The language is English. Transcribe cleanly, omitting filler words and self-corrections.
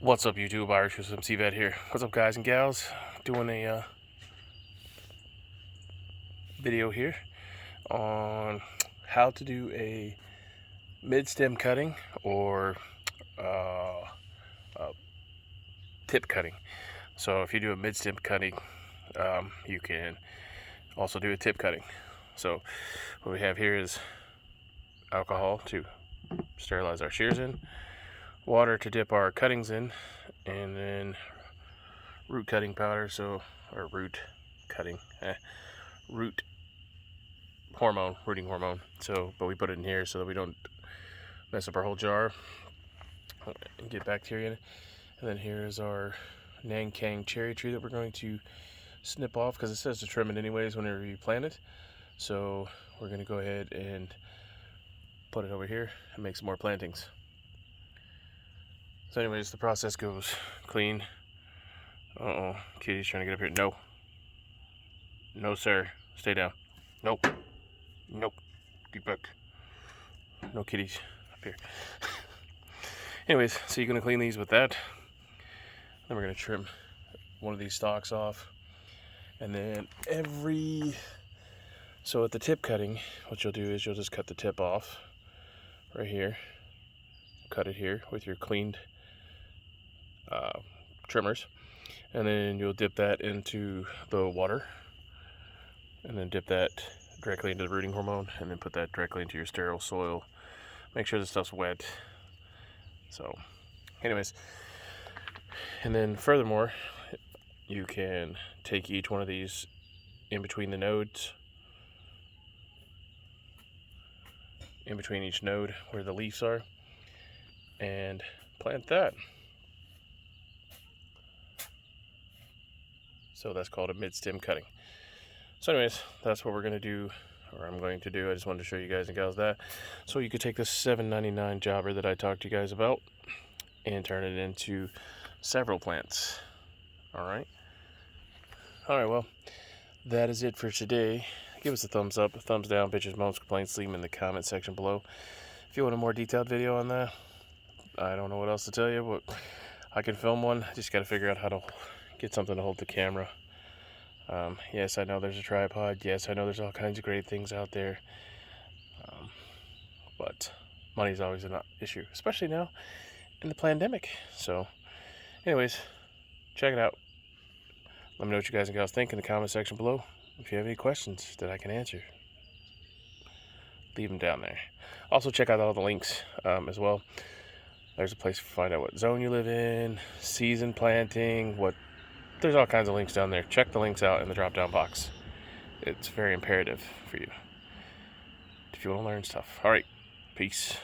What's up, YouTube? Irish USMC Vet here. What's up, guys and gals? Doing a video here on how to do a mid-stem cutting or tip cutting. So if you do a mid-stem cutting, you can also do a tip cutting. So what we have here is alcohol to sterilize our shears in, water to dip our cuttings in, and then root cutting powder, root rooting hormone. So, but we put it in here so that we don't mess up our whole jar and get bacteria in it. And then here is our Nankang cherry tree that we're going to snip off, because it says to trim it anyways whenever you plant it. So we're going to go ahead and put it over here and make some more plantings. So anyways, the process goes clean. Kitty's trying to get up here. No. No, sir. Stay down. Nope. Nope. Get back. No kitties up here. Anyways, so you're going to clean these with that. Then we're going to trim one of these stalks off. And then so at the tip cutting, what you'll do is you'll just cut the tip off right here. Cut it here with your cleaned trimmers, and then you'll dip that into the water, and then dip that directly into the rooting hormone, and then put that directly into your sterile soil. Make sure the stuff's wet. So anyways, and then furthermore, you can take each one of these in between the nodes, in between each node where the leaves are, and plant that. So that's called a mid-stem cutting. So anyways, that's what we're going to do, or I'm going to do. I just wanted to show you guys and gals that. So you could take this $7.99 jobber that I talked to you guys about and turn it into several plants. Alright, well, that is it for today. Give us a thumbs up, a thumbs down, bitches, moans, complaints, leave them in the comment section below. If you want a more detailed video on that, I don't know what else to tell you, but I can film one. I just got to figure out how to get something to hold the camera. Yes, I know there's a tripod. Yes, I know there's all kinds of great things out there. But money's always an issue, especially now in the pandemic. So anyways, check it out. Let me know what you guys and gals think in the comment section below. If you have any questions that I can answer, leave them down there. Also check out all the links as well. There's a place to find out what zone you live in, season planting, there's all kinds of links down there. Check the links out in the drop down box. It's very imperative for you if you want to learn stuff. Alright, peace.